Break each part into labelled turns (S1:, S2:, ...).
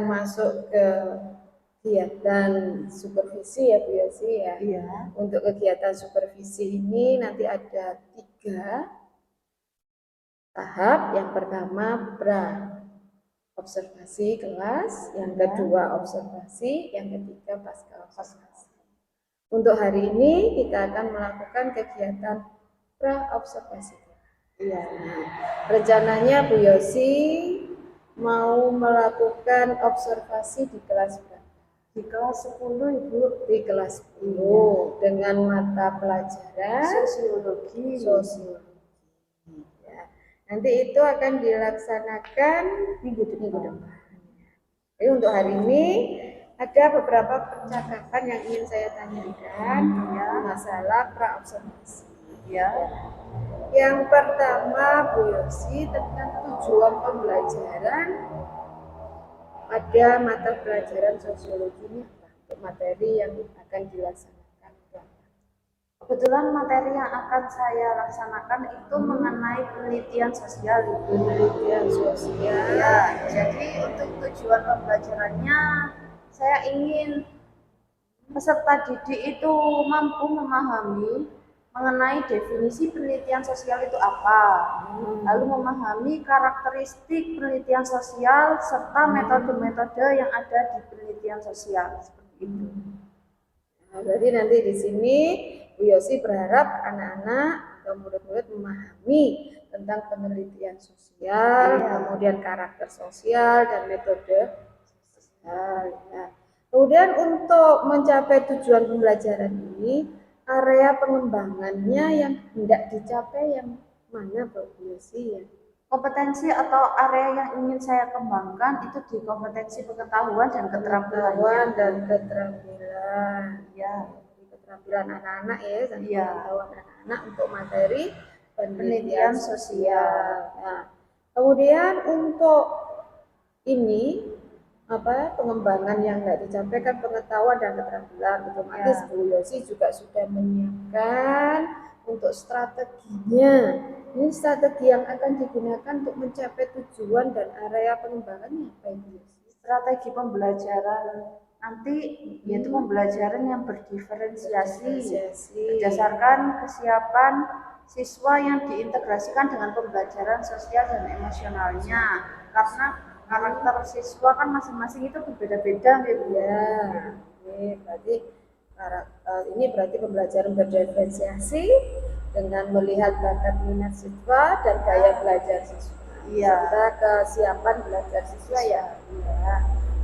S1: masuk ke kegiatan supervisi ya Bu Yosi ya.
S2: Iya.
S1: Untuk kegiatan supervisi ini nanti ada 3 tahap. Yang pertama pra observasi kelas, yang kedua observasi, yang ketiga pasca observasi. Untuk hari ini kita akan melakukan kegiatan pra observasi. Iya. Rencananya Bu Yosi mau melakukan observasi di kelas berapa?
S2: Di kelas 10 Ibu.
S1: Di kelas 10 dengan mata pelajaran
S2: Sosiologi.
S1: Ya. Nanti itu akan dilaksanakan minggu depan. Jadi untuk hari ini ada beberapa percakapan yang ingin saya tanyakan ya, masalah pra observasi.
S2: Ya.
S1: Yang pertama Bu Yosi tentang tujuan pembelajaran pada mata pelajaran sosiologi ini apa? Untuk materi yang akan dilaksanakan.
S2: Kebetulan materi yang akan saya laksanakan itu mengenai penelitian sosial.
S1: Penelitian sosial.
S2: Ya, jadi untuk tujuan pembelajarannya saya ingin peserta didik itu mampu memahami mengenai definisi penelitian sosial itu apa, lalu memahami karakteristik penelitian sosial serta metode-metode yang ada di penelitian sosial seperti itu.
S1: Nah, berarti nanti di sini Bu Yosi berharap anak-anak atau murid-murid memahami tentang penelitian sosial, kemudian karakter sosial dan metode sosial. Nah, kemudian untuk mencapai tujuan pembelajaran ini, area pengembangannya yang hendak dicapai yang mana Bu Yosi ya?
S2: Kompetensi atau area yang ingin saya kembangkan itu di kompetensi pengetahuan dan keterampilan
S1: ya, keterampilan anak-anak ya, dan pengetahuan anak-anak untuk materi penelitian sosial. Nah, kemudian untuk ini pengembangan yang tidak dicapai pengetahuan dan keterampilan, otomatis Bu Yosi juga sudah menyiapkan untuk strateginya. Ini strategi yang akan digunakan untuk mencapai tujuan dan area pengembangannya apa itu?
S2: Strategi pembelajaran nanti yaitu pembelajaran yang berdiferensiasi berdasarkan kesiapan siswa yang diintegrasikan dengan pembelajaran sosial dan emosionalnya, karena karakter siswa kan masing-masing itu berbeda-beda
S1: ya. Berarti ini berarti pembelajaran berdiferensiasi dengan melihat bakat minat siswa dan gaya belajar siswa. Serta kesiapan belajar siswa ya.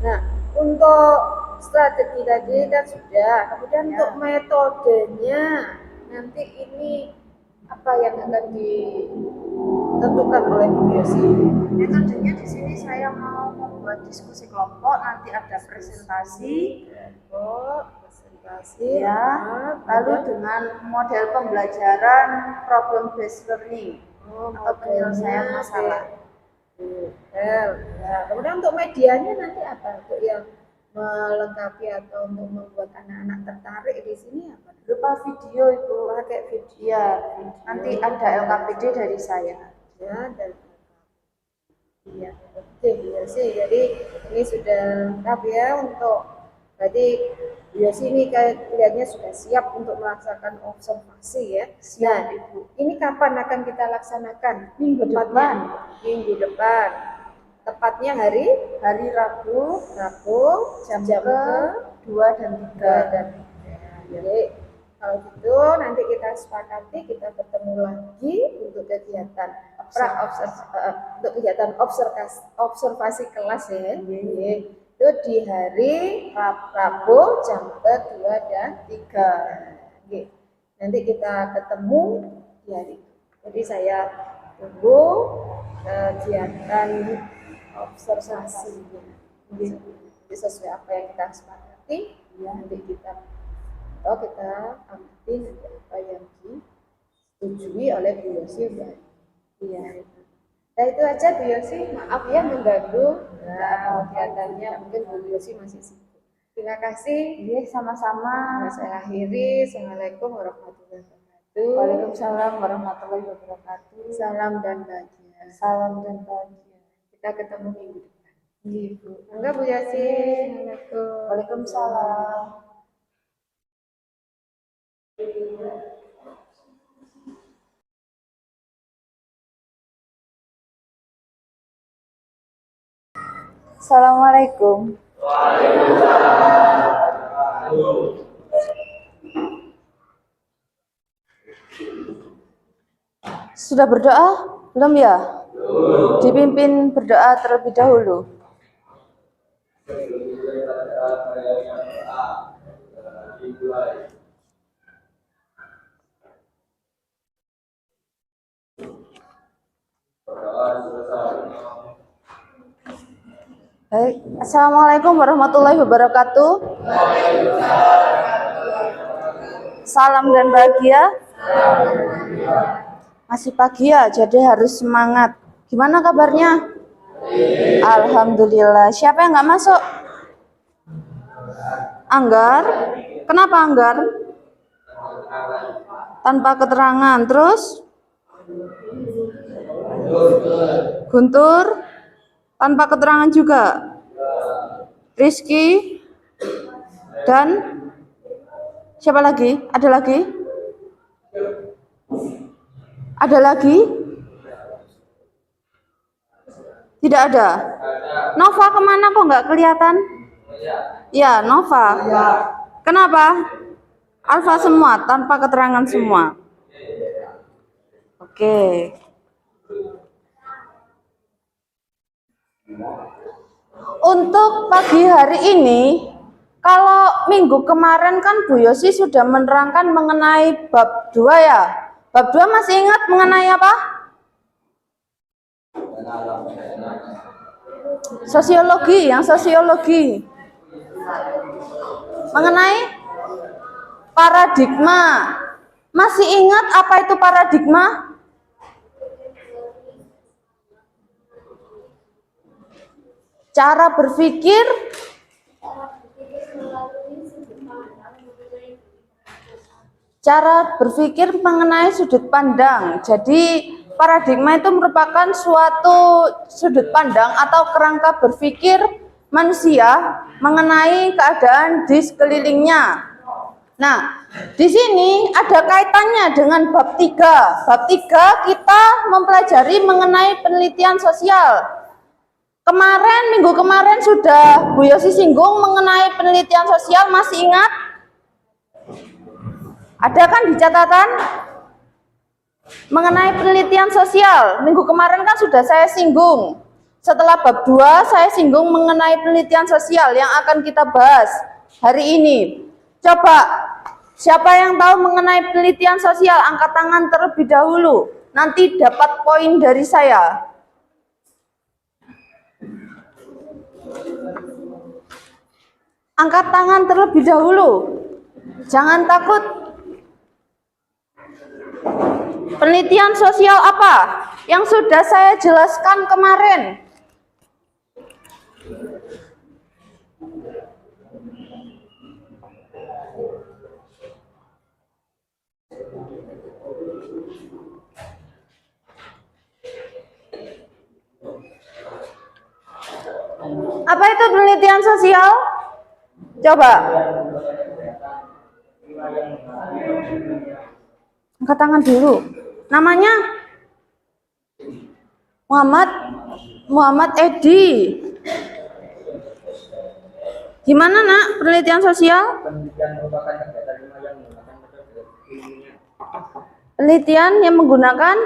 S1: Nah, untuk strategi tadi kan sudah. Kemudian untuk metodenya nanti ini apa yang akan ditentukan oleh Bu Yosi?
S2: Metodenya di sini saya mau membuat diskusi kelompok, nanti ada presentasi, lalu dengan model pembelajaran problem based learning atau penyelesaian masalah.
S1: Kemudian untuk medianya nanti apa? Untuk yang melengkapi atau untuk membuat anak-anak tertarik di sini apa?
S2: Berupa video itu,
S1: pakai video.
S2: Ya, nanti ada LKPD dari saya.
S1: Ya, dan oke, sih. Jadi ini sudah lengkap ya untuk berarti Yosi ini kelihatannya sudah siap untuk melaksanakan observasi ya.
S2: Siap,
S1: Ibu. Ini kapan akan kita laksanakan?
S2: Minggu depan.
S1: Minggu depan. Tepatnya hari Rabu jam ke 2 dan 3. Jadi kalau gitu nanti kita sepakati kita bertemu lagi untuk kegiatan untuk kegiatan observasi kelas ya. Itu di hari Rabu jam ke-2 dan 3. Nanti kita ketemu di hari itu. Jadi saya tunggu kegiatan observasinya. Jadi sesuai apa yang kita sepakati, nanti kita amati nanti apa yang disetujui oleh Bu Yosi. Nah itu aja Bu Yosi, maaf ya mengganggu kegiatannya, mungkin Bu Yosi masih sibuk. Terima kasih.
S2: Sama-sama.
S1: Saya akhiri. Assalamualaikum warahmatullahi wabarakatuh.
S2: Waalaikumsalam warahmatullahi wabarakatuh.
S1: Salam dan bahagia.
S2: Salam dan bahagia.
S1: Kita ketemu minggu depan.
S2: Ibu.
S1: Enggak Bu Yasin. Assalamualaikum.
S2: Waalaikumsalam. Assalamualaikum. Sudah berdoa? Belum ya? Dipimpin berdoa terlebih dahulu. Baik. Assalamualaikum warahmatullahi wabarakatuh. Salam dan bahagia. Masih pagi ya, jadi harus semangat. Gimana kabarnya? Alhamdulillah. Siapa yang nggak masuk? Anggar? Kenapa Anggar? Tanpa keterangan. Terus? Guntur? Tanpa keterangan juga. Rizky? Dan? Siapa lagi? Ada lagi? Ada lagi? Tidak ada. Nova kemana kok nggak kelihatan? Ya, Nova. Kenapa? Alfa semua, tanpa keterangan semua. Oke. Untuk pagi hari ini, kalau minggu kemarin kan Bu Yosi sudah menerangkan mengenai bab 2 ya. Bab 2 masih ingat mengenai apa? Sosiologi, yang sosiologi. Mengenai paradigma. Masih ingat apa itu paradigma? Cara berpikir mengenai sudut pandang. Jadi paradigma itu merupakan suatu sudut pandang atau kerangka berpikir manusia mengenai keadaan di sekelilingnya. Nah, di sini ada kaitannya dengan bab 3. Bab 3 kita mempelajari mengenai penelitian sosial. Minggu kemarin sudah Bu Yosi singgung mengenai penelitian sosial, masih ingat? Ada kan di catatan? Mengenai penelitian sosial, minggu kemarin kan sudah saya singgung. Setelah bab 2, saya singgung mengenai penelitian sosial yang akan kita bahas hari ini. Coba, siapa yang tahu mengenai penelitian sosial, angkat tangan terlebih dahulu. Nanti dapat poin dari saya. Angkat tangan terlebih dahulu. Jangan takut. Penelitian sosial apa yang sudah saya jelaskan kemarin? Apa itu penelitian sosial? Coba. Angkat tangan dulu. Namanya? Muhammad Edi. Gimana nak penelitian sosial? Penelitian yang menggunakan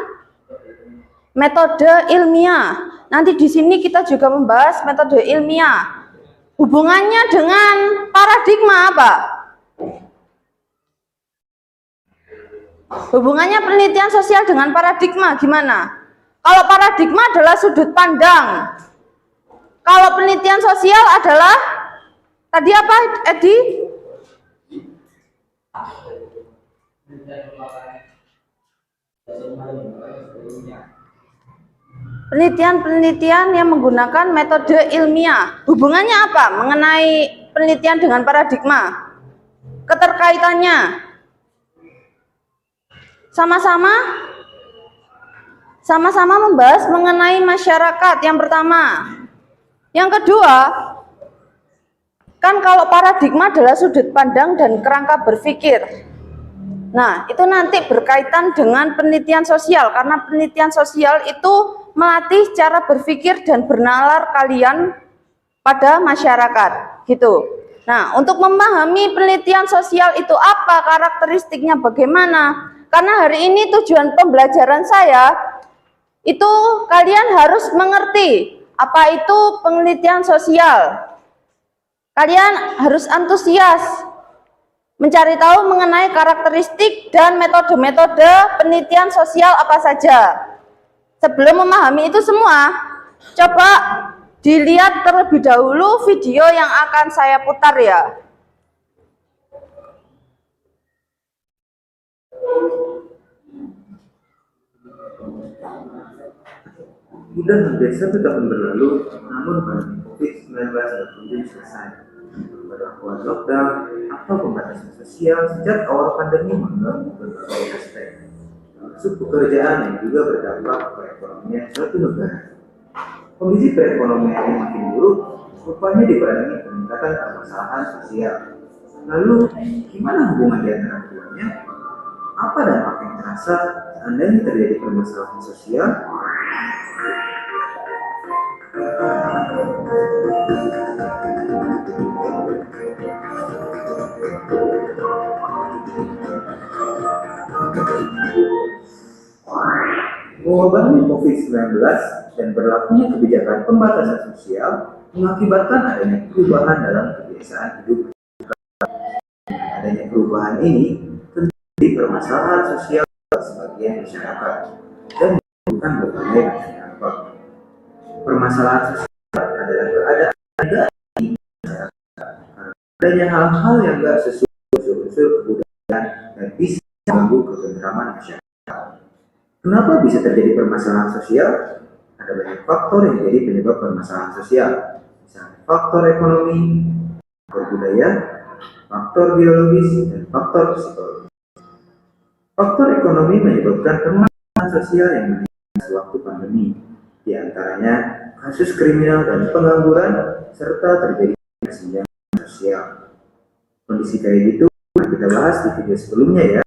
S2: metode ilmiah. Nanti di sini kita juga membahas metode ilmiah. Hubungannya dengan paradigma apa? Hubungannya penelitian sosial dengan paradigma gimana? Kalau paradigma adalah sudut pandang. Kalau penelitian sosial adalah tadi apa, Edi? Penelitian-penelitian yang menggunakan metode ilmiah. Hubungannya apa mengenai penelitian dengan paradigma? Keterkaitannya sama-sama membahas mengenai masyarakat. Yang pertama, Yang kedua, kan kalau paradigma adalah sudut pandang dan kerangka berpikir. Nah, itu nanti berkaitan dengan penelitian sosial, karena penelitian sosial itu melatih cara berpikir dan bernalar kalian pada masyarakat, gitu. Nah, untuk memahami penelitian sosial itu apa, karakteristiknya bagaimana, karena hari ini tujuan pembelajaran saya, itu kalian harus mengerti apa itu penelitian sosial. Kalian harus antusias mencari tahu mengenai karakteristik dan metode-metode penelitian sosial apa saja. Sebelum memahami itu semua, coba dilihat terlebih dahulu video yang akan saya putar ya.
S3: Sudah hampir 1 tahun berlalu, namun pandemi COVID-19 belum kunjung selesai. Pemberlakuan lockdown atau pembatasan sosial sejak awal pandemi mengganggu berbagai aspek, termasuk pekerjaan yang juga berdampak ke perekonomian suatu negara. Kondisi perekonomian yang makin buruk, rupanya dibarengi peningkatan permasalahan sosial. Lalu, gimana hubungan di antara keduanya? Apa dampak yang terasa seandainya terjadi permasalahan sosial? Mewabahnya COVID-19 dan berlakunya kebijakan pembatasan sosial mengakibatkan adanya perubahan dalam kebiasaan hidup. Adanya perubahan ini terjadi permasalahan sosial sebagian masyarakat dan menimbulkan berbagai macam dampak. Permasalahan sosial adalah keadaan negatif masyarakat karena adanya hal-hal yang tidak sesuai unsur-unsur kebudayaan dan bisa mengganggu ketentraman masyarakat. Kenapa bisa terjadi permasalahan sosial? Ada banyak faktor yang menjadi penyebab permasalahan sosial. Misalnya faktor ekonomi, faktor budaya, faktor biologis, dan faktor psikologis. Faktor ekonomi menyebabkan permasalahan sosial yang meningkat sewaktu pandemi. Di antaranya kasus kriminal dan pengangguran, serta terjadi kesenjangan sosial. Kondisi kayak gitu kita bahas di video sebelumnya ya.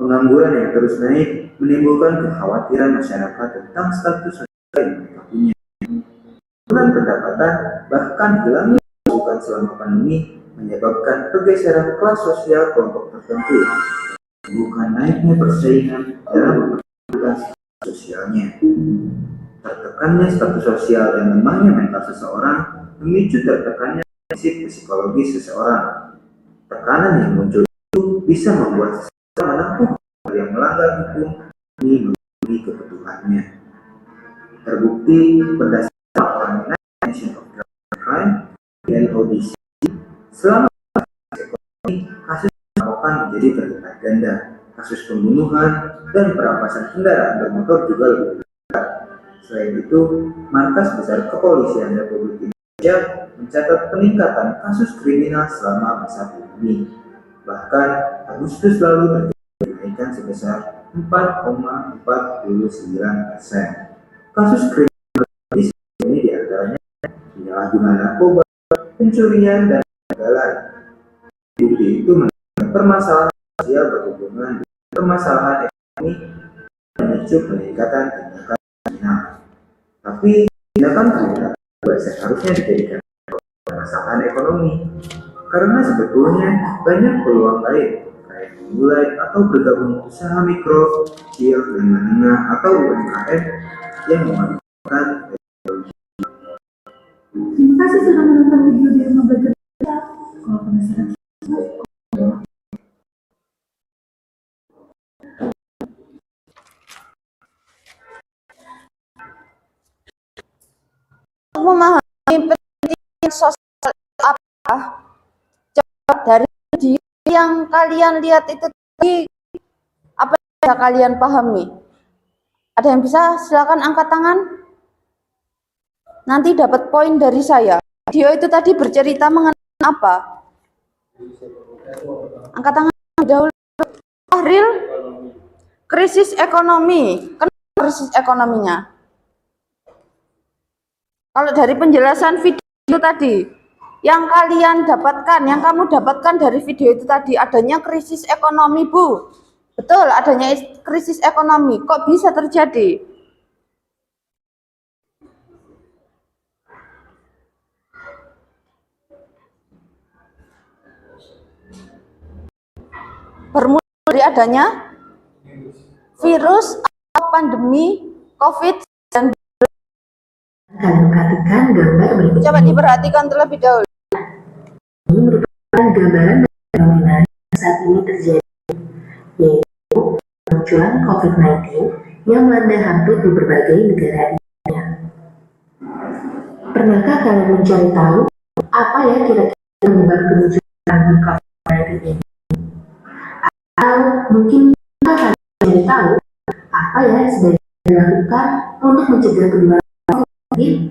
S3: Pengangguran yang terus naik menimbulkan kekhawatiran masyarakat tentang status sosial yang mereka punya. Penurunan pendapatan bahkan hilangnya pemasukan selama pandemi menyebabkan pergeseran kelas sosial kelompok tertentu, bukan naiknya persaingan dalam mempertahankan status sosialnya. Tertekannya status sosial dan lemahnya mental seseorang memicu tertekannya prinsip psikologis seseorang. Tekanan yang muncul itu bisa membuat seseorang menempuh yang melanggar hukum demi memenuhi kebutuhannya. Terbukti berdasarkan Organization of Crime (NODC), selama ekonomi, kasus perampokan menjadi berlipat ganda. Kasus pembunuhan dan perampasan kendaraan bermotor juga lebih besar. Selain itu, Markas Besar Kepolisian Republik Indonesia mencatat peningkatan kasus kriminal selama masa pandemi. Bahkan Agustus lalu terjadi kenaikan sebesar 4,49%. Kasus kriminal ini diantaranya penyalahgunaan narkoba, pencurian, dan kegagalan. Bukti itu menunjukkan permasalahan sosial berhubungan dengan permasalahan ekonomi memicu peningkatan tindakan kriminal. Tapi tindakan kriminal seharusnya dijadikan permasalahan ekonomi, karena sebetulnya banyak peluang lain kayak memulai atau bergabung usaha mikro, kecil, dan menengah atau UMKM yang memanfaatkan teknologi.
S4: Terima kasih sudah menonton video di rumah belajar. Kalau penasaran,
S2: memahami penelitian sosial apa, coba dari video yang kalian lihat itu tadi, apa yang bisa kalian pahami? Ada yang bisa? Silakan angkat tangan. Nanti dapat poin dari saya. Video itu tadi bercerita mengenai apa? Angkat tangan dahulu. Real krisis ekonomi. Kenapa krisis ekonominya? Kalau dari penjelasan video tadi, yang kamu dapatkan dari video itu tadi, adanya krisis ekonomi, Bu. Betul, adanya krisis ekonomi. Kok bisa terjadi? Bermula dari adanya virus atau pandemi COVID-19.
S4: Kalian perhatikan gambar berikut
S2: Coba
S4: ini.
S2: diperhatikan terlebih dahulu.
S4: Ini merupakan gambaran fenomena yang saat ini terjadi, yaitu kemunculan COVID-19 yang melanda hampir di berbagai negara di dunia. Pernahkah kalian mencari tahu apa ya kira-kira penyebab kemunculan COVID-19 ini? Atau mungkin kalian mencari tahu apa ya sebaiknya dilakukan untuk mencegah penularan COVID-19?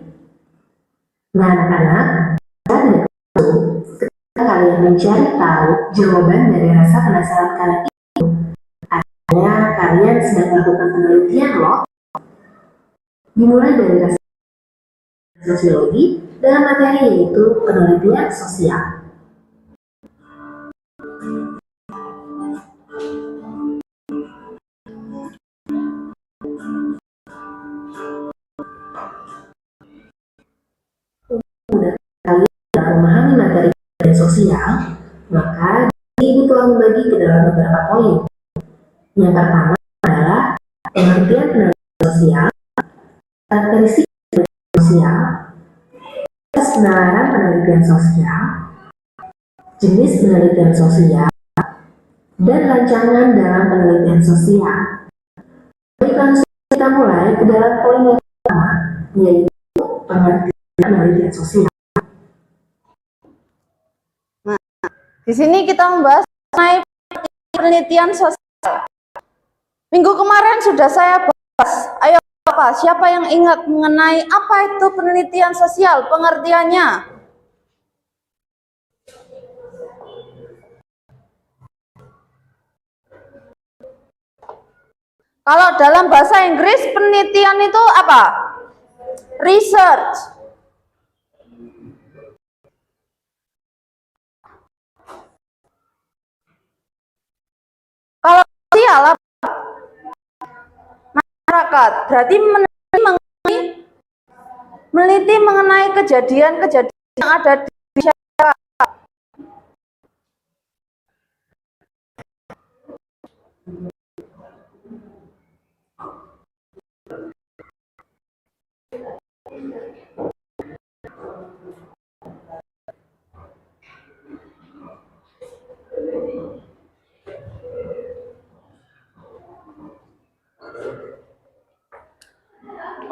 S4: Nah, anak-anak, saya tidak tahu ketika kalian mencari tahu jawaban dari rasa penasaran kalian itu, artinya kalian sedang melakukan penelitian loh. Dimulai dari rasa sosiologi dalam materi yaitu penelitian sosial. Mudah kalian dalam memahami materi penelitian sosial, maka Ibu telah membagi ke dalam beberapa poin. Yang pertama adalah pengertian penelitian sosial, karakteristik penelitian sosial, proses penalaran penelitian sosial, jenis penelitian sosial, dan rancangan dalam penelitian sosial. Baik, langsung kita mulai ke dalam poin yang pertama, yaitu pengertian penelitian sosial.
S2: Di sini kita membahas mengenai penelitian sosial. Minggu kemarin sudah saya bahas. Ayo Bapak, siapa yang ingat mengenai apa itu penelitian sosial, pengertiannya? Kalau dalam bahasa Inggris, penelitian itu apa? Research. Kalau sosial apa? Masyarakat. Berarti meneliti mengenai kejadian-kejadian yang ada di masyarakat.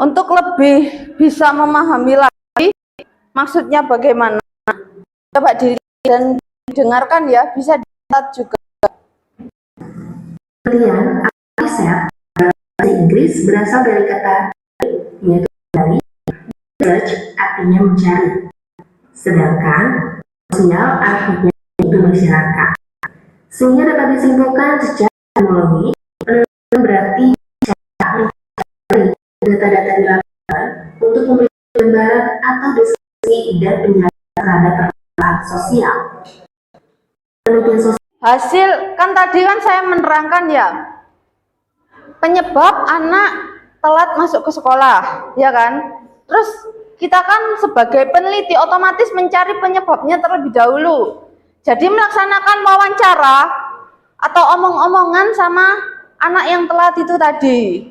S2: Untuk lebih bisa memahami lagi maksudnya bagaimana, coba dan didengarkan ya, bisa dicatat juga.
S4: Penelitian atau riset bahasa Inggris berasal dari kata yaitu dari search, artinya mencari, sedangkan sosial artinya itu masyarakat. Sehingga dapat disimpulkan secara etimologi, penelitian berarti mencari data-data di lapangan untuk memberikan gambaran atau deskripsi dan penjelasan terhadap permasalahan sosial. Penelitian sosial
S2: Hasil, kan tadi kan saya menerangkan ya, penyebab anak telat masuk ke sekolah, ya kan? Terus kita kan sebagai peneliti otomatis mencari penyebabnya terlebih dahulu. Jadi melaksanakan wawancara atau omong-omongan sama anak yang telat itu tadi.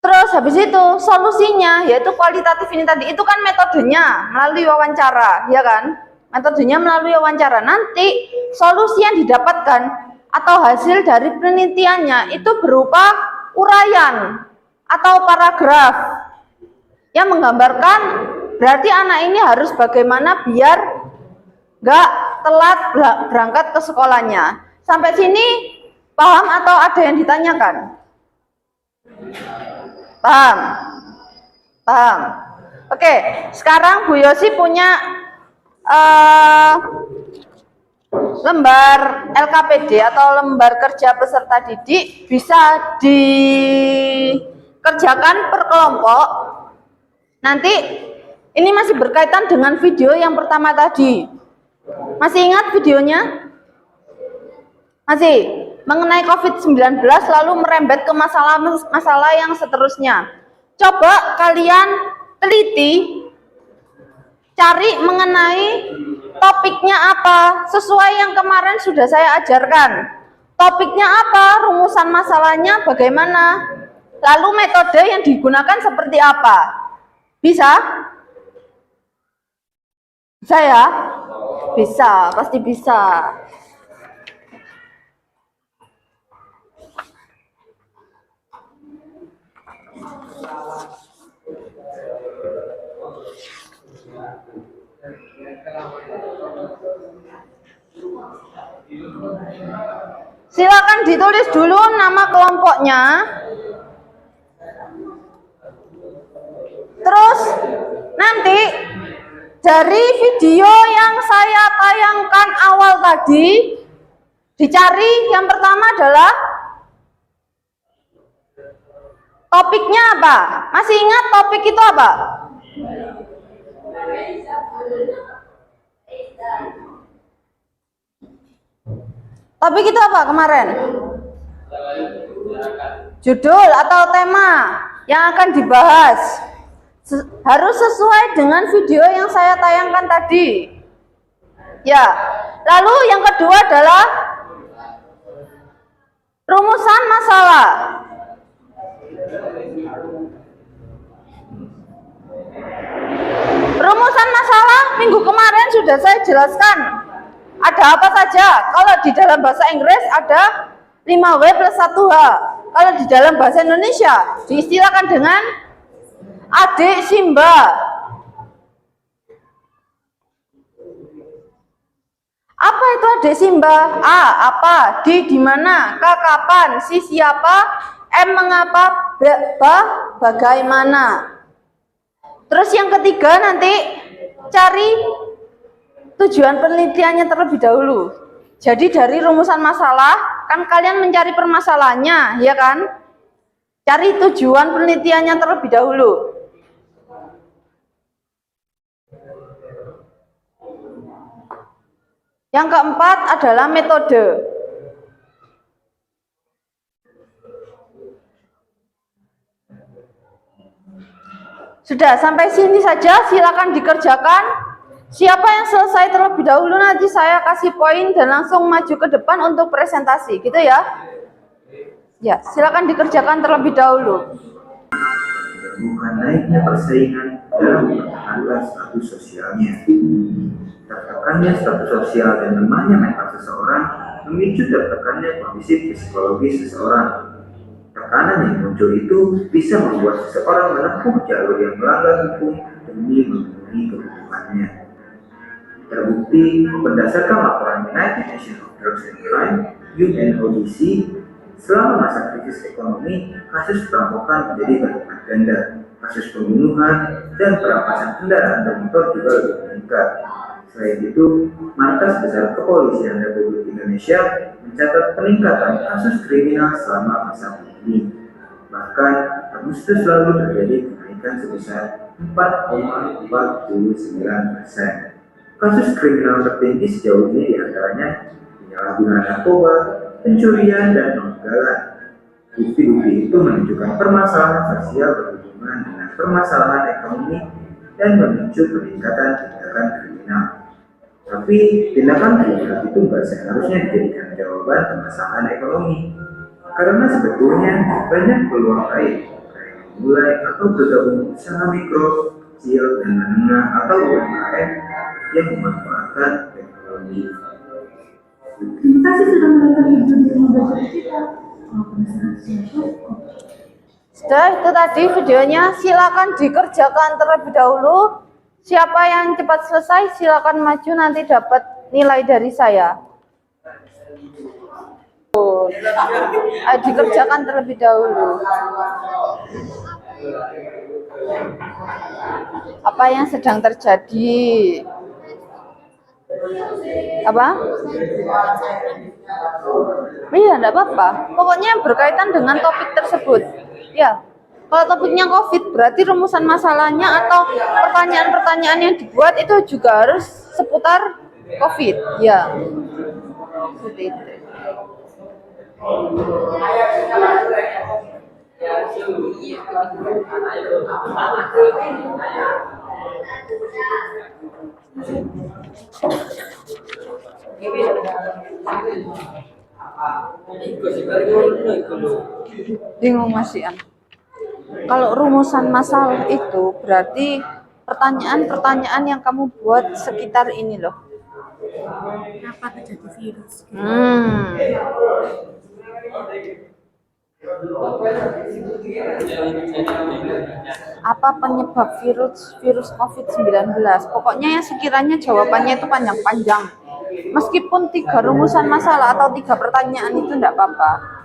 S2: Terus habis itu solusinya yaitu kualitatif ini tadi, itu kan metodenya melalui wawancara, ya kan? Metodenya melalui wawancara. Nanti solusi yang didapatkan atau hasil dari penelitiannya itu berupa uraian atau paragraf yang menggambarkan berarti anak ini harus bagaimana biar nggak telat berangkat ke sekolahnya. Sampai sini paham atau ada yang ditanyakan? Paham? Paham? Oke, sekarang Bu Yosi punya lembar LKPD atau lembar kerja peserta didik, bisa dikerjakan per kelompok Nanti ini masih berkaitan dengan video yang pertama tadi. Masih ingat videonya? Masih? Mengenai COVID-19 lalu merembet ke masalah yang seterusnya. Coba kalian teliti, cari mengenai topiknya apa, sesuai yang kemarin sudah saya ajarkan. Topiknya apa, rumusan masalahnya bagaimana, lalu metode yang digunakan seperti apa. Bisa? Bisa ya? Bisa, pasti bisa. Silakan ditulis dulu nama kelompoknya. Terus nanti dari video yang saya tayangkan awal tadi dicari yang pertama adalah topiknya apa? Masih ingat topik itu apa? Topik itu apa kemarin? Judul atau tema yang akan dibahas harus sesuai dengan video yang saya tayangkan tadi. Ya, lalu yang kedua adalah rumusan masalah. Rumusan masalah minggu kemarin sudah saya jelaskan. Ada apa saja? Kalau di dalam bahasa Inggris ada 5W plus 1H. Kalau di dalam bahasa Indonesia diistilahkan dengan adik Simba. Apa itu adik Simba? A. Apa? D. Di mana? K. Kapan? C. Siapa? M. Mengapa? B. Bagaimana? Terus yang ketiga nanti cari tujuan penelitiannya terlebih dahulu. Jadi dari rumusan masalah, kan kalian mencari permasalahannya, ya kan? Cari tujuan penelitiannya terlebih dahulu. Yang keempat adalah metode. Sudah, sampai sini saja, silakan dikerjakan. Siapa yang selesai terlebih dahulu nanti saya kasih poin dan langsung maju ke depan untuk presentasi, gitu ya? Ya, silakan dikerjakan terlebih dahulu.
S3: Bukan naiknya persaingan dalam mempertahankan status sosialnya. Tertekannya status sosial dan lemahnya mental seseorang memicu tertekannya kondisi psikologis seseorang. Tekanan yang muncul itu bisa membuat seseorang menempuh jalur yang melanggar hukum demi memenuhi kebutuhannya. Terbukti berdasarkan laporan United Nations of Drugs and Crime (UNODC), selama masa krisis ekonomi, kasus perampokan menjadi berlipat ganda, kasus pembunuhan dan perampasan kendaraan bermotor juga lebih meningkat. Selain itu, Markas Besar Kepolisian Republik Indonesia mencatat peningkatan kasus kriminal selama masa pandemi. Bahkan, Agustus lalu terjadi kenaikan sebesar 4,49%. Kasus kriminal tertinggi sejauh ini diantaranya penyalahgunaan narkoba, pencurian, dan pembegalan. Bukti-bukti itu menunjukkan permasalahan sosial berhubungan dengan permasalahan ekonomi dan memicu peningkatan tindakan kriminal. Tapi tindakan kriminal itu nggak seharusnya dijadikan jawaban permasalahan ekonomi, karena sebetulnya banyak peluang lain kayak memulai atau bergabung usaha mikro, kecil, dan menengah atau UMKM yang memanfaatkan teknologi.
S4: Terima kasih sudah menonton video di belajar kita.
S2: Sudah, itu tadi videonya. Silakan dikerjakan terlebih dahulu. Siapa yang cepat selesai silakan maju, nanti dapat nilai dari saya. Dikerjakan terlebih dahulu. Apa yang sedang terjadi? Apa? Iya, enggak apa-apa. Pokoknya berkaitan dengan topik tersebut. Ya. Kalau topiknya COVID, berarti rumusan masalahnya atau pertanyaan-pertanyaan yang dibuat itu juga harus seputar COVID. Ya. Seperti itu. Bingung masih An. Kalau rumusan masalah itu berarti pertanyaan-pertanyaan yang kamu buat sekitar ini loh.
S4: Kenapa terjadi virus?
S2: Apa penyebab virus COVID-19? Pokoknya yang sekiranya jawabannya itu panjang-panjang. Meskipun 3 rumusan masalah atau 3 pertanyaan itu enggak apa-apa.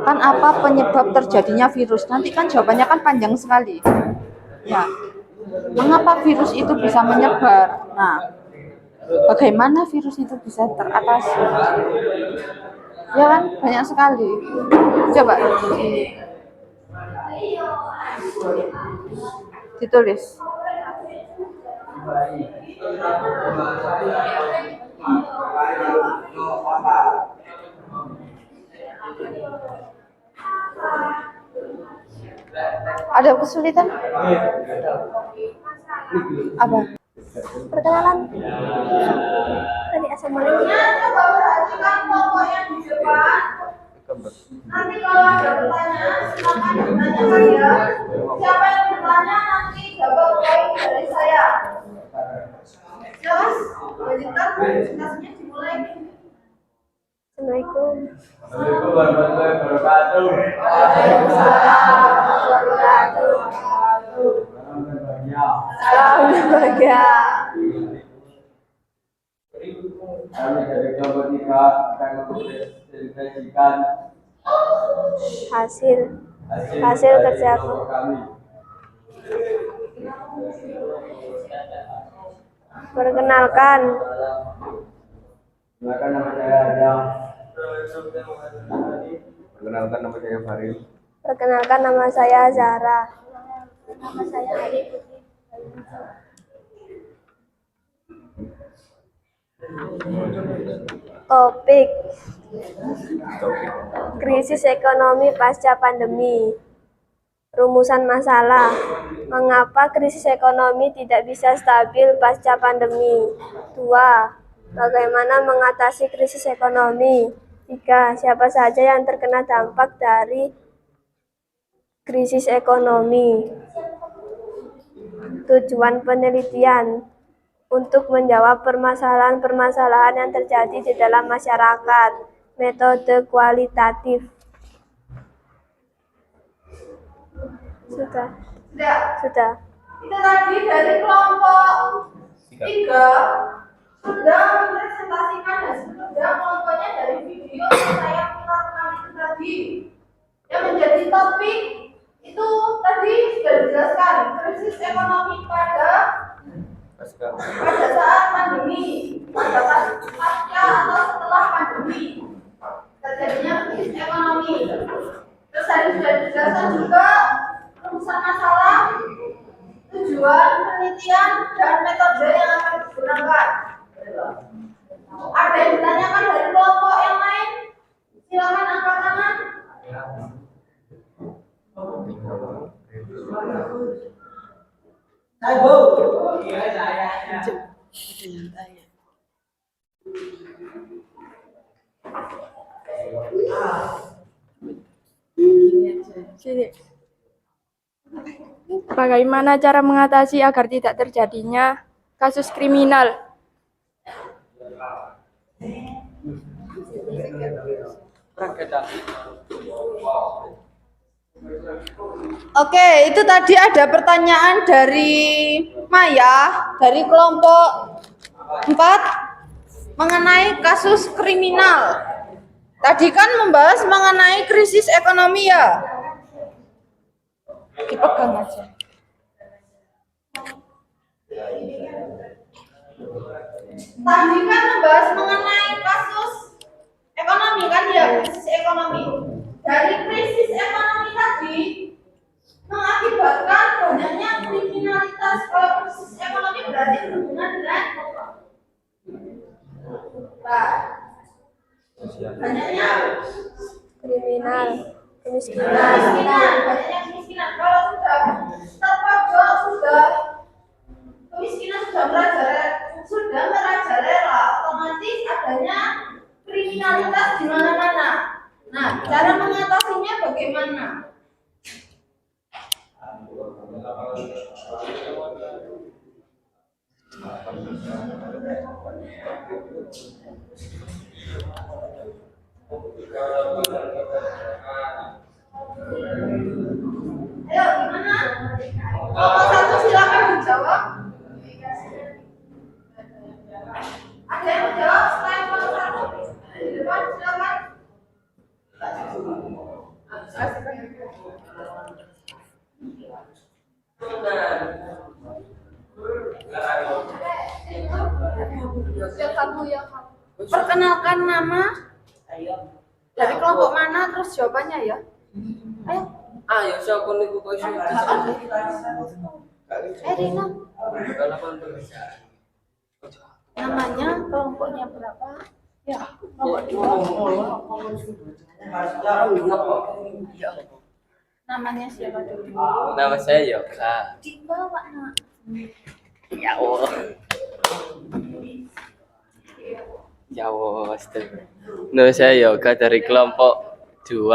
S2: Kan apa penyebab terjadinya virus? Nanti kan jawabannya kan panjang sekali. Ya. Mengapa virus itu bisa menyebar? Nah, bagaimana virus itu bisa teratasi? Ya kan, banyak sekali. Coba ditulis. Ada kesulitan? Apa?
S5: Perkenalan. Tadi assalamualaikum.
S2: Coba perhatikan kelompok yang di depan. Nanti kalau ada pertanyaan silakan ditanyakan ya. Siapa yang bertanya nanti dapat poin dari saya. Jelas? Lanjutkan presentasinya dimulai.
S5: Assalamualaikum.
S6: Assalamualaikum warahmatullahi wabarakatuh.
S5: Salam bahagia.
S6: Kami dari kelompok 3 akan mempresentasikan
S5: Hasil kerja
S6: kelompok kami.
S5: Perkenalkan,
S6: Silakan, nama saya Adam. Perkenalkan, nama saya Farid.
S5: perkenalkan nama saya Zara. Nama saya Ari Putri. Topik krisis ekonomi pasca pandemi. Rumusan masalah. Mengapa krisis ekonomi tidak bisa stabil pasca pandemi? 2. Bagaimana mengatasi krisis ekonomi? 3. Siapa saja yang terkena dampak dari krisis ekonomi? Tujuan penelitian untuk menjawab permasalahan-permasalahan yang terjadi di dalam masyarakat. Metode kualitatif. Sudah.
S2: Sudah. Itu tadi dari kelompok 3 sudah mempresentasikan dan sudah kelompoknya dari video yang saya putarkan itu tadi. Yang menjadi topik itu tadi sudah dijelaskan, krisis ekonomi pada saat pandemi, pasca atau setelah pandemi terjadinya krisis ekonomi. Terus tadi sudah dijelaskan juga rumusan masalah, tujuan penelitian dan metode yang akan digunakan. Ada yang ditanyakan dari kelompok yang lain? Silakan angkat tangan.
S7: Bagaimana cara mengatasi agar tidak terjadinya kasus kriminal?
S2: Oke, itu tadi ada pertanyaan dari Maya dari kelompok 4 mengenai kasus kriminal. Tadi kan membahas mengenai krisis ekonomi ya. Dipegang aja. Tadi kan membahas mengenai kasus ekonomi kan ya, krisis ekonomi. Dari krisis ekonomi tadi mengakibatkan banyaknya kriminalitas. Kalau krisis ekonomi berarti berhubungan dengan apa? Nah, banyaknya
S5: kriminal, kemiskinan,
S2: banyaknya kemiskinan. Kalau sudah terpojok, sudah kemiskinan sudah merajalela, otomatis adanya kriminalitas di mana-mana. Nah, cara mengatasinya bagaimana? Ayo, gimana? Kelompok satu silakan menjawab. Ada yang menjawab selain kelompok satu? Di depan silakan. Perkenalkan nama. Dari kelompok mana, terus jawabannya ya. Ayo.
S6: Ayo siapa nih kok sih?
S2: Rina. Namanya, kelompoknya berapa? Ya, kelompok dua. Namanya siapa dulu?
S6: Nama saya Yoga.
S2: Di bawah nak.
S6: Ya Allah. Ya Allah, nama saya Yoga dari kelompok 2.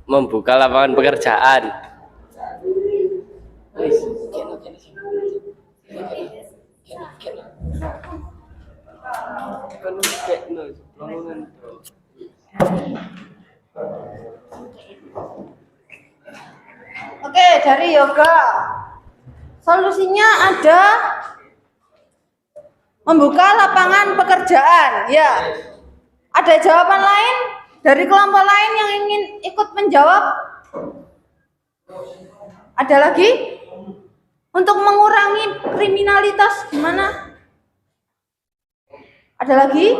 S6: Membuka lapangan pekerjaan.
S2: Oke, dari Yoga. Solusinya ada membuka lapangan pekerjaan. Ya. Ada jawaban lain dari kelompok lain yang ingin ikut menjawab? Ada lagi? Untuk mengurangi kriminalitas gimana? Ada lagi?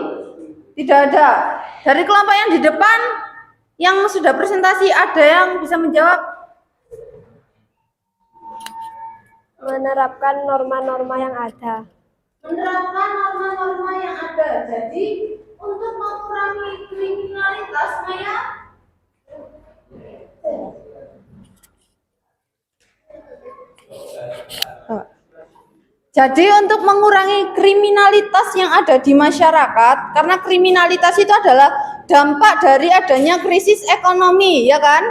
S2: Tidak ada. Dari kelompok yang di depan yang sudah presentasi, ada yang bisa menjawab?
S5: menerapkan norma-norma yang ada.
S2: Menerapkan norma-norma yang ada. Jadi untuk mengurangi kriminalitas, Maya, jadi untuk mengurangi kriminalitas yang ada di masyarakat, karena kriminalitas itu adalah dampak dari adanya krisis ekonomi, ya kan?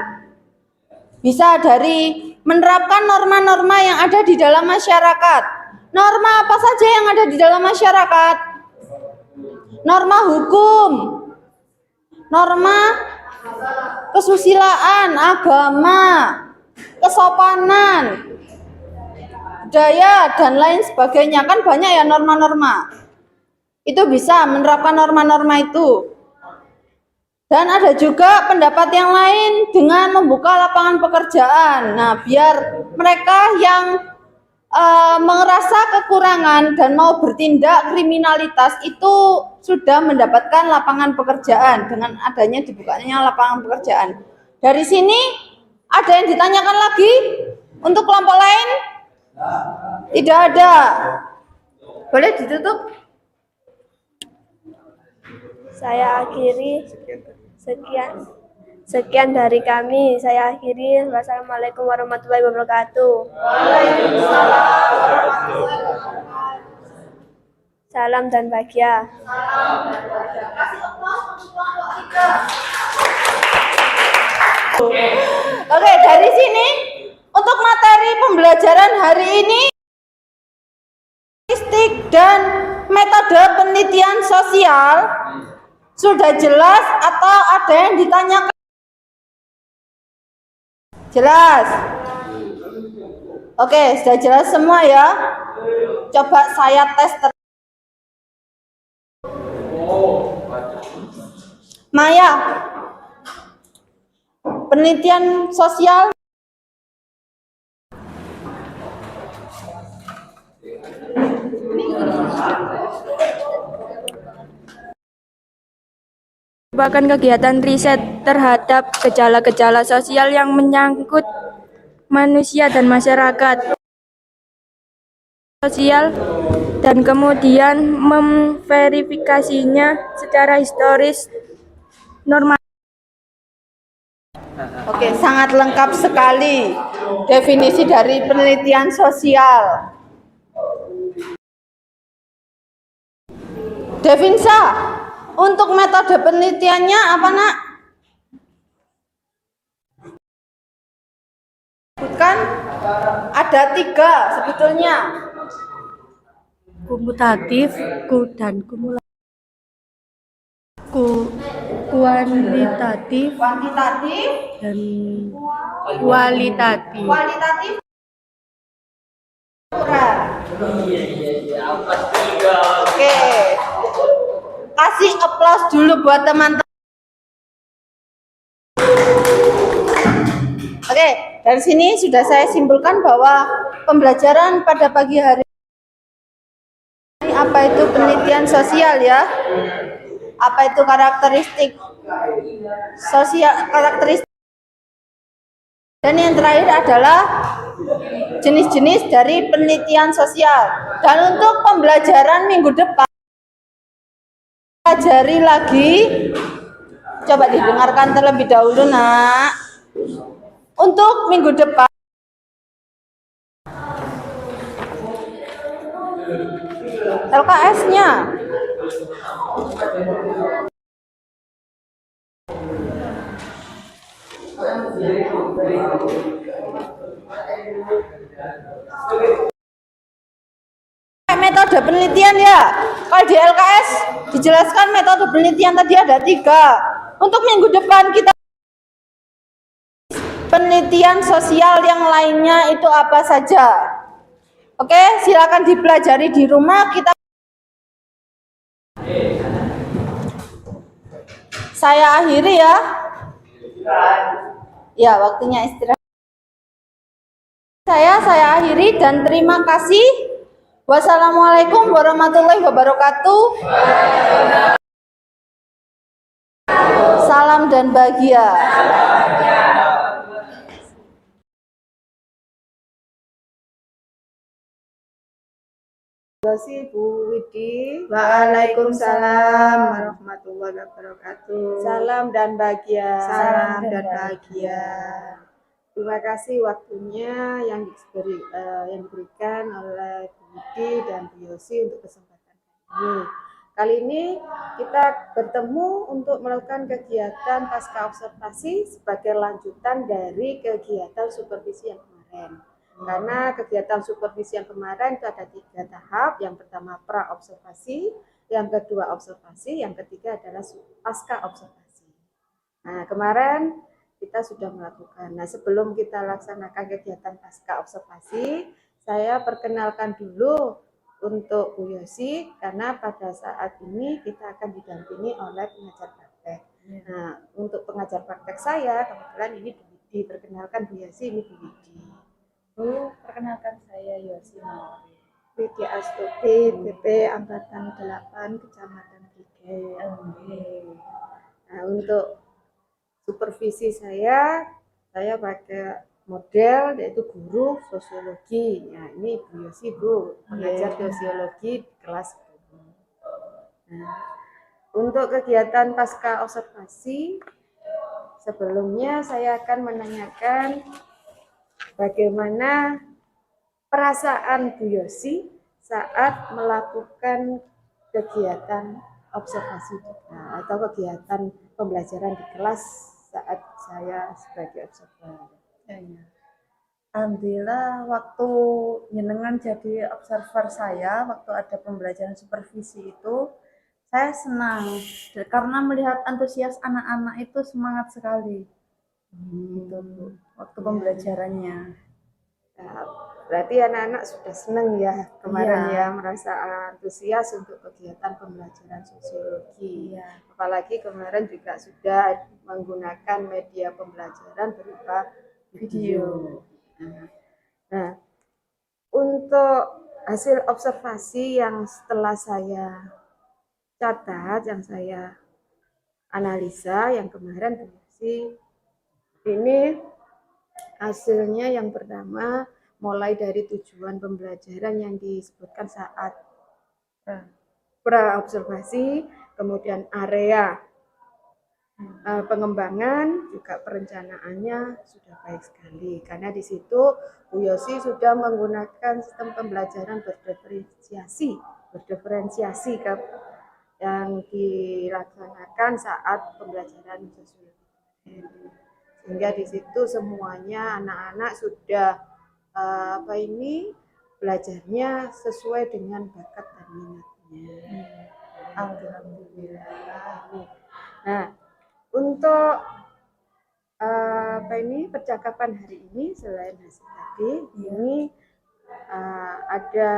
S2: Bisa dari menerapkan norma-norma yang ada di dalam masyarakat. Norma apa saja yang ada di dalam masyarakat? Norma hukum, norma kesusilaan, agama, kesopanan, budaya, dan lain sebagainya. Kan banyak ya norma-norma. Itu bisa menerapkan norma-norma itu. Dan ada juga pendapat yang lain dengan membuka lapangan pekerjaan. Nah, biar mereka yang merasa kekurangan dan mau bertindak kriminalitas itu sudah mendapatkan lapangan pekerjaan dengan adanya dibukanya lapangan pekerjaan. Dari sini ada yang ditanyakan lagi untuk kelompok lain? Tidak ada. Boleh ditutup?
S5: Saya akhiri. Sekian dari kami. Saya akhiri. Wassalamualaikum warahmatullahi wabarakatuh. Salam dan bahagia.
S2: Oke, dari sini untuk materi pembelajaran hari ini statistik dan metode penelitian sosial sudah jelas atau ada yang ditanyakan? Jelas? Oke, sudah jelas semua ya. Coba saya tes. Maya, penelitian sosial.
S7: merupakan kegiatan riset terhadap gejala-gejala sosial yang menyangkut manusia dan masyarakat sosial dan kemudian memverifikasinya secara historis normal.
S2: Oke, sangat lengkap sekali definisi dari penelitian sosial. Devinsa, untuk metode penelitiannya apa, Nak? Bukan, ada 3 sebetulnya.
S7: Kumulatif, dan kuantitatif
S2: Kuantitatif,
S7: dan kualitatif.
S2: kualitatif, ukuran. Oke, kasih applause dulu buat teman-teman. Oke, dari sini sudah saya simpulkan bahwa pembelajaran pada pagi hari ini apa itu penelitian sosial ya? Apa itu karakteristik sosial, karakteristik. Dan yang terakhir adalah jenis-jenis dari penelitian sosial. Dan untuk pembelajaran minggu depan, pelajari lagi, coba didengarkan terlebih dahulu, Nak. Untuk minggu depan, LKS-nya metode penelitian ya. Kalau di LKS dijelaskan metode penelitian tadi ada 3. Untuk minggu depan kita penelitian sosial yang lainnya itu apa saja. Oke, silakan dipelajari di rumah. Saya akhiri ya. Ya, waktunya istirahat. Saya akhiri dan terima kasih. Wassalamualaikum warahmatullahi wabarakatuh. Salam dan bahagia.
S1: Terima kasih Bu Widi. Waalaikumsalam warahmatullahi wabarakatuh. Salam dan bahagia. Salam dan bahagia. Terima kasih waktunya yang diberikan oleh Bu Widi dan Bu Yosi untuk kesempatan ini. Kali ini kita bertemu untuk melakukan kegiatan pasca observasi sebagai lanjutan dari kegiatan supervisi yang kemarin. Karena kegiatan supervisi yang kemarin itu ada 3 tahap. Yang pertama pra-observasi, yang kedua observasi, yang ketiga adalah pasca observasi. Nah, kemarin kita sudah melakukan. Nah, sebelum kita laksanakan kegiatan pasca observasi, saya perkenalkan dulu untuk Bu Yosi, karena pada saat ini kita akan didampingi oleh pengajar praktek. Nah, untuk pengajar praktek saya, kebetulan ini diperkenalkan Bu Yosi, ini Bu Widi.
S2: Bu, perkenalkan saya Yosi Mawari.
S1: Widi Astuti, PP Angkatan 8, Kecamatan Brigel. Nah, untuk supervisi saya pakai model yaitu guru sosiologi. Nah, ini Bu Yosi, Bu, pengajar sosiologi di kelas. Nah, untuk kegiatan pasca observasi, sebelumnya saya akan menanyakan bagaimana perasaan Bu Yosi saat melakukan kegiatan observasi atau kegiatan pembelajaran di kelas saat saya sebagai observer.
S2: Alhamdulillah, waktu jenengan jadi observer saya, waktu ada pembelajaran supervisi itu, saya senang karena melihat antusias anak-anak itu semangat sekali. Gitu, Bu, waktu pembelajarannya.
S1: Nah, berarti anak-anak sudah senang ya kemarin ya, merasa antusias untuk kegiatan pembelajaran sosiologi. Apalagi kemarin juga sudah menggunakan media pembelajaran berupa video. Nah, untuk hasil observasi yang setelah saya catat, yang saya analisa yang kemarin berisi. Ini hasilnya yang pertama mulai dari tujuan pembelajaran yang disebutkan saat pra-observasi, kemudian area pengembangan, juga perencanaannya sudah baik sekali karena di situ Bu Yosi sudah menggunakan sistem pembelajaran berdiferensiasi yang dilaksanakan saat pembelajaran sosial. Sehingga di situ semuanya anak-anak sudah belajarnya sesuai dengan bakat dan minatnya. Alhamdulillah. Nah, untuk percakapan hari ini selain hasil tadi, ini ada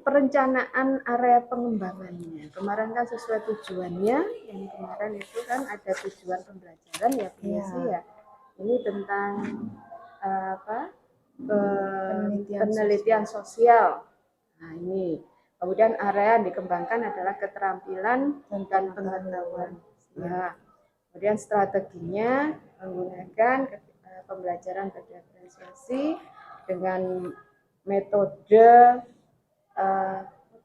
S1: perencanaan area pengembangannya. Kemarin kan sesuai tujuannya, yang kemarin itu kan ada tujuan pembelajaran ya, ya. Ini tentang penelitian sosial. Nah, ini. Kemudian area yang dikembangkan adalah keterampilan dan pengetahuan. Ya. Kemudian strateginya menggunakan pembelajaran berdiferensiasi dengan metode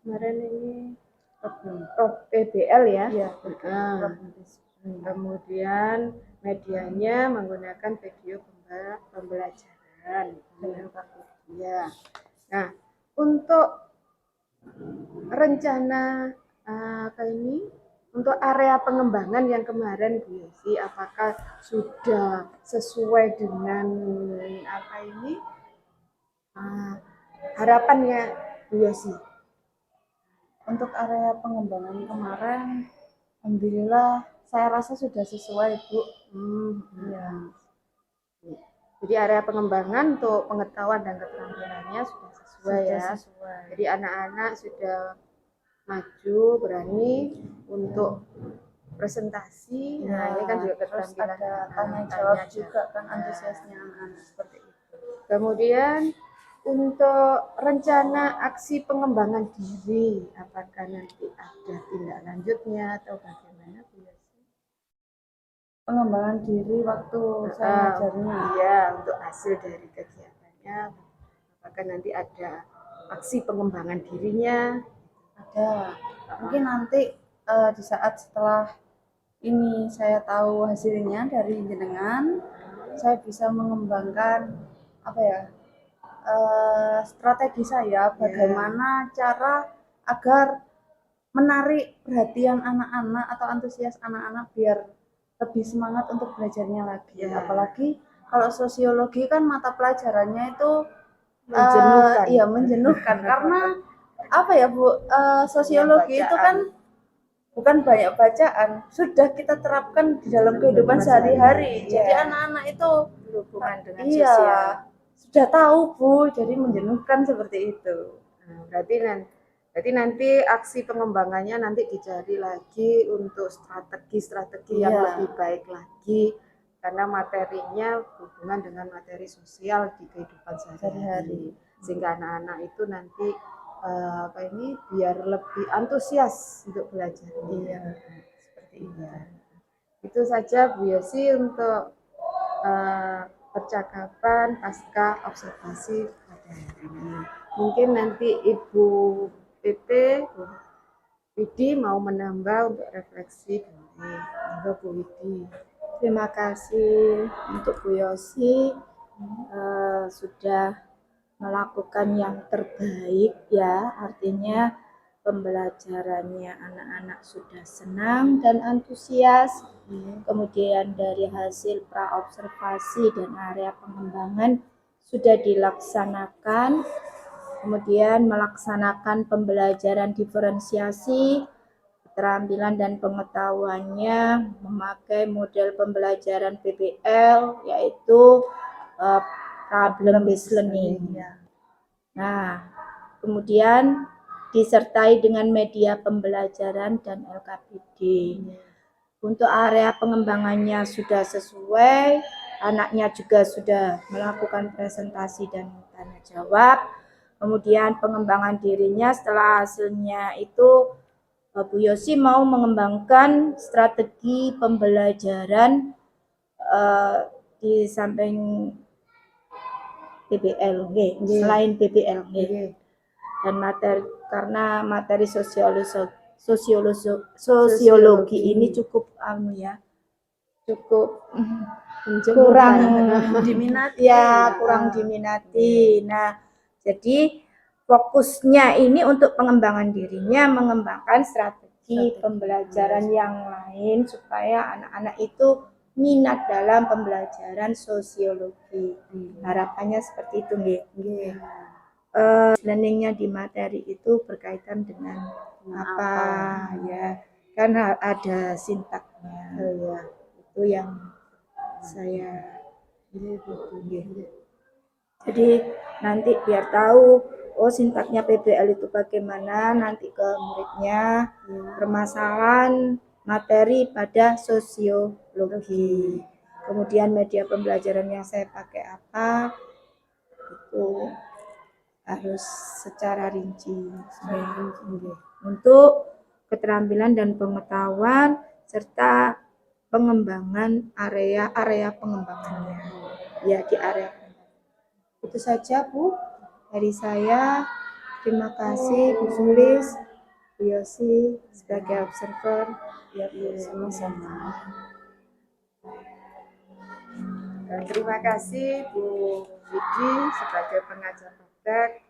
S1: kemarin ini PBL ya. Kemudian medianya menggunakan video pembelajaran. Ya. Nah, untuk rencana untuk area pengembangan yang kemarin Bu Yosi, apakah sudah sesuai dengan harapannya Bu Yosi?
S2: Untuk area pengembangan kemarin, alhamdulillah saya rasa sudah sesuai, Bu.
S1: Ya. Jadi area pengembangan untuk pengetahuan dan keterampilannya sudah sesuai. Jadi anak-anak sudah maju, berani untuk presentasi. Nah, ini kan juga keterampilan.
S2: Ada tanya jawab juga kan, antusiasnya anak-anak seperti itu.
S1: Kemudian untuk rencana aksi pengembangan diri, apakah nanti ada tindak lanjutnya atau bagaimana Bu Yosi?
S2: Pengembangan diri waktu saya ngajarnya.
S1: Iya, untuk hasil dari kegiatannya, apakah nanti ada aksi pengembangan dirinya?
S2: Ada. Mungkin nanti di saat setelah ini saya tahu hasilnya dari jenengan, saya bisa mengembangkan strategi saya, bagaimana cara agar menarik perhatian anak-anak atau antusias anak-anak biar lebih semangat untuk belajarnya lagi. Apalagi kalau sosiologi kan mata pelajarannya itu menjenuhkan karena sosiologi itu kan bukan banyak bacaan, sudah kita terapkan di dalam kehidupan sehari-hari. Jadi anak-anak itu
S1: berhubungan dengan sosial.
S2: Sudah tahu Bu, jadi menjenuhkan seperti itu.
S1: Nah, berarti nanti aksi pengembangannya nanti dicari lagi untuk strategi yang lebih baik lagi karena materinya berhubungan dengan materi sosial di kehidupan sehari-hari. Sehingga anak-anak itu nanti biar lebih antusias untuk belajar. Seperti itu. Itu saja Bu Yosi untuk percakapan pasca observasi pada hari ini. Mungkin nanti Ibu PP, Bu Widi mau menambah untuk refleksi dari Bu Widi.
S5: Terima kasih untuk Bu Yosi sudah melakukan yang terbaik ya, artinya pembelajarannya anak-anak sudah senang dan antusias. Kemudian dari hasil praobservasi dan area pengembangan sudah dilaksanakan. Kemudian melaksanakan pembelajaran diferensiasi, keterampilan dan pengetahuannya memakai model pembelajaran PBL yaitu problem based learning. Nah, kemudian disertai dengan media pembelajaran dan LKPD. Untuk area pengembangannya sudah sesuai, anaknya juga sudah melakukan presentasi dan tanya jawab. Kemudian pengembangan dirinya setelah hasilnya itu
S8: Bu Yosi mau mengembangkan strategi pembelajaran di samping PBL, selain PBL, dan karena materi sosiologi ini cukup kurang
S2: diminati.
S8: kurang diminati. Nah, jadi fokusnya ini untuk pengembangan dirinya, mengembangkan strategi pembelajaran yang lain supaya anak-anak itu minat dalam pembelajaran sosiologi. Harapannya seperti itu, nggih. Learningnya di materi itu berkaitan dengan apa ya? Kan ada sintaknya. Itu yang saya jadi nanti biar tahu sintaknya PBL itu bagaimana nanti ke muridnya, permasalahan materi pada sosiologi, kemudian media pembelajaran yang saya pakai apa, itu harus secara rinci untuk keterampilan dan pengetahuan serta pengembangan area pengembangannya ya di area. Itu saja Bu dari saya. Terima kasih Bu Sulis, Bu Yosi sebagai observer. Ya Bu, sama-sama.
S2: Terima kasih Bu Widi sebagai pengajar praktek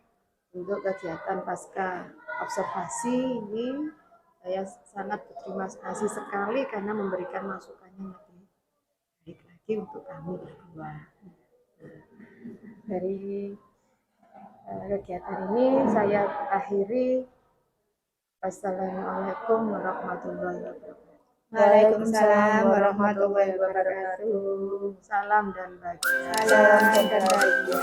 S2: untuk kegiatan pasca observasi ini. Saya sangat berterima kasih sekali karena memberikan masukannya lebih baik lagi untuk kami berdua. Dari kegiatan ini saya akhiri. Wassalamualaikum warahmatullahi wabarakatuh.
S8: Waalaikumsalam warahmatullahi wabarakatuh.
S2: Salam dan bahagia.
S8: Salam dan bahagia.